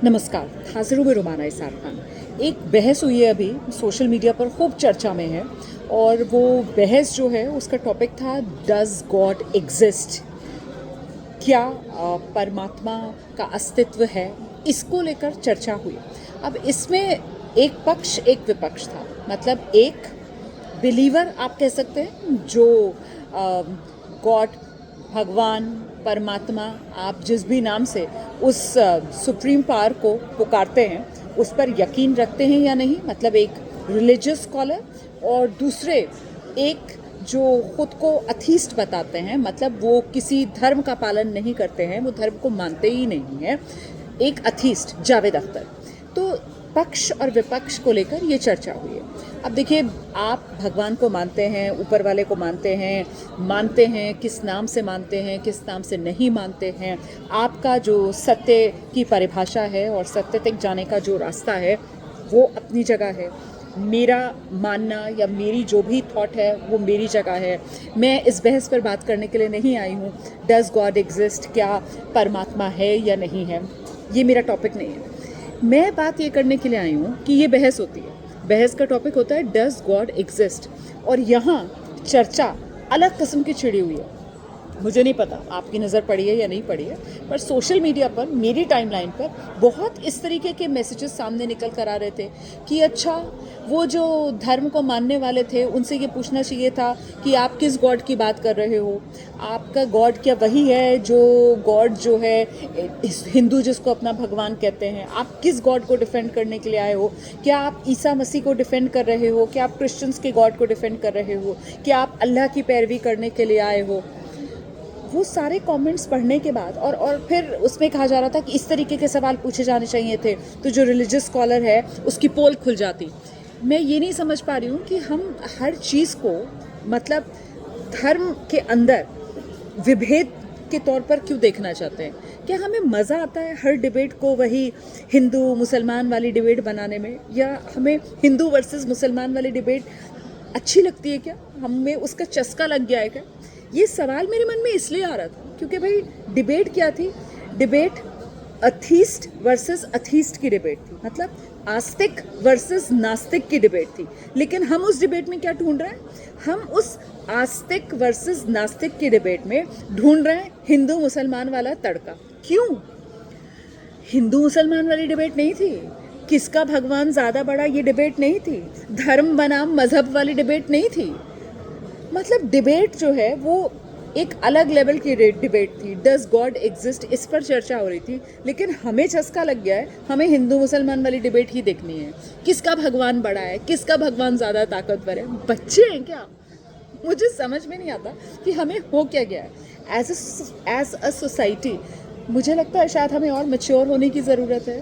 नमस्कार, हाजिर हूँ मैं रुमाना इसार खान। एक बहस हुई है अभी सोशल मीडिया पर, खूब चर्चा में है। और वो बहस जो है उसका टॉपिक था, डज गॉड एग्जिस्ट? क्या परमात्मा का अस्तित्व है? इसको लेकर चर्चा हुई। अब इसमें एक पक्ष एक विपक्ष था। मतलब एक बिलीवर आप कह सकते हैं, जो गॉड, भगवान, परमात्मा, आप जिस भी नाम से उस सुप्रीम पावर को पुकारते हैं, उस पर यकीन रखते हैं या नहीं, मतलब एक रिलीजियस स्कॉलर। और दूसरे एक जो खुद को अथीस्ट बताते हैं, मतलब वो किसी धर्म का पालन नहीं करते हैं, वो धर्म को मानते ही नहीं हैं, एक अथीस्ट जावेद अख्तर। तो पक्ष और विपक्ष को लेकर ये चर्चा हुई है। अब देखिए, आप भगवान को मानते हैं, ऊपर वाले को मानते हैं, किस नाम से मानते हैं, किस नाम से नहीं मानते हैं। आपका जो सत्य की परिभाषा है और सत्य तक जाने का जो रास्ता है वो अपनी जगह है। मेरा मानना या मेरी जो भी थॉट है वो मेरी जगह है। मैं इस बहस पर बात करने के लिए नहीं आई हूँ, डज गॉड एग्जिस्ट, क्या परमात्मा है या नहीं है, ये मेरा टॉपिक नहीं है। मैं बात ये करने के लिए आई हूँ कि ये बहस होती है, बहस का टॉपिक होता है डज गॉड एग्जिस्ट, और यहाँ चर्चा अलग किस्म की छिड़ी हुई है। मुझे नहीं पता आपकी नज़र पड़ी है या नहीं पड़ी है, पर सोशल मीडिया पर, मेरी टाइमलाइन पर बहुत इस तरीके के मैसेजेस सामने निकल कर आ रहे थे कि अच्छा, वो जो धर्म को मानने वाले थे उनसे ये पूछना चाहिए था कि आप किस गॉड की बात कर रहे हो। आपका गॉड क्या वही है जो गॉड जो है हिंदू जिसको अपना भगवान कहते हैं? आप किस गॉड को डिफेंड करने के लिए आए हो? क्या आप ईसा मसीह को डिफेंड कर रहे हो? क्या आप क्रिश्चियंस के गॉड को डिफेंड कर रहे हो? क्या आप अल्लाह की पैरवी करने के लिए आए हो? वो सारे कमेंट्स पढ़ने के बाद और फिर उसमें कहा जा रहा था कि इस तरीके के सवाल पूछे जाने चाहिए थे, तो जो रिलीजियस स्कॉलर है उसकी पोल खुल जाती। मैं ये नहीं समझ पा रही हूँ कि हम हर चीज़ को, मतलब धर्म के अंदर विभेद के तौर पर क्यों देखना चाहते हैं। क्या हमें मज़ा आता है हर डिबेट को वही हिंदू मुसलमान वाली डिबेट बनाने में, या हमें हिंदू वर्सेस मुसलमान वाली डिबेट अच्छी लगती है? क्या हमें उसका चस्का लग गया है क्या? ये सवाल मेरे मन में इसलिए आ रहा था क्योंकि भाई डिबेट क्या थी? डिबेट अथीस्ट वर्सेस अथीस्ट की डिबेट थी, मतलब आस्तिक वर्सेस नास्तिक की डिबेट थी। लेकिन हम उस डिबेट में क्या ढूंढ रहे हैं? हम उस आस्तिक वर्सेस नास्तिक की डिबेट में ढूंढ रहे हैं हिंदू मुसलमान वाला तड़का। क्यों? हिंदू मुसलमान वाली डिबेट नहीं थी, किसका भगवान ज़्यादा बड़ा ये डिबेट नहीं थी, धर्म बनाम मजहब वाली डिबेट नहीं थी। मतलब डिबेट जो है वो एक अलग लेवल की डिबेट थी। डज गॉड एग्जिस्ट, इस पर चर्चा हो रही थी। लेकिन हमें चस्का लग गया है, हमें हिंदू मुसलमान वाली डिबेट ही देखनी है। किसका भगवान बड़ा है, किसका भगवान ज़्यादा ताकतवर है? बच्चे हैं क्या? मुझे समझ में नहीं आता कि हमें हो क्या गया है एज अ सोसाइटी। मुझे लगता है शायद हमें और मैच्योर होने की ज़रूरत है।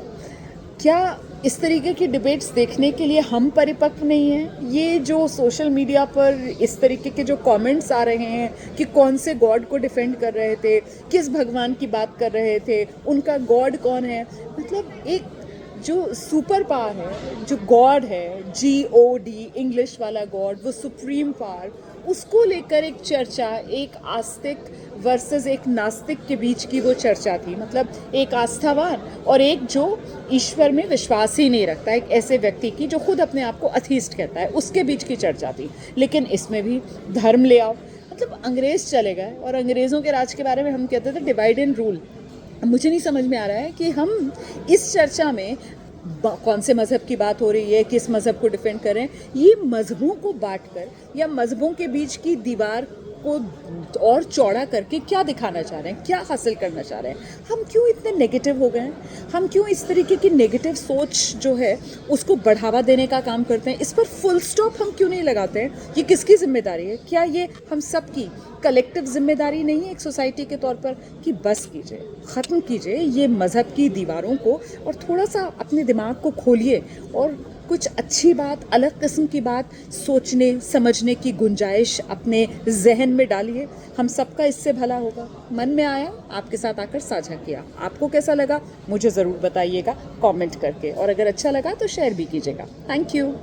क्या इस तरीके की डिबेट्स देखने के लिए हम परिपक्व नहीं हैं? ये जो सोशल मीडिया पर इस तरीके के जो कमेंट्स आ रहे हैं कि कौन से गॉड को डिफेंड कर रहे थे, किस भगवान की बात कर रहे थे, उनका गॉड कौन है, मतलब एक जो सुपर पावर है, जो गॉड है, GOD इंग्लिश वाला गॉड, वो सुप्रीम पावर, उसको लेकर एक चर्चा, एक आस्तिक वर्सेस एक नास्तिक के बीच की वो चर्चा थी। मतलब एक आस्थावान और एक जो ईश्वर में विश्वास ही नहीं रखता, एक ऐसे व्यक्ति की जो खुद अपने आप को अथीस्ट कहता है, उसके बीच की चर्चा थी। लेकिन इसमें भी धर्म ले आओ। मतलब अंग्रेज़ चले गए और अंग्रेज़ों के राज के बारे में हम कहते थे डिवाइड एंड रूल। मुझे नहीं समझ में आ रहा है कि हम इस चर्चा में कौन से मज़हब की बात हो रही है, किस मज़हब को डिफेंड करें, ये मज़हबों को बांटकर या मज़हबों के बीच की दीवार को और चौड़ा करके क्या दिखाना चाह रहे हैं, क्या हासिल करना चाह रहे हैं? हम क्यों इतने नेगेटिव हो गए हैं? हम क्यों इस तरीके की नेगेटिव सोच जो है उसको बढ़ावा देने का काम करते हैं? इस पर फुल स्टॉप हम क्यों नहीं लगाते हैं? ये किसकी जिम्मेदारी है? क्या ये हम सब की कलेक्टिव जिम्मेदारी नहीं है एक सोसाइटी के तौर पर कि बस कीजिए, ख़त्म कीजिए ये मज़हब की दीवारों को और थोड़ा सा अपने दिमाग को खोलिए और कुछ अच्छी बात, अलग किस्म की बात सोचने समझने की गुंजाइश अपने जहन में डालिए। हम सबका इससे भला होगा। मन में आया, आपके साथ आकर साझा किया। आपको कैसा लगा मुझे ज़रूर बताइएगा कमेंट करके, और अगर अच्छा लगा तो शेयर भी कीजिएगा। Thank you.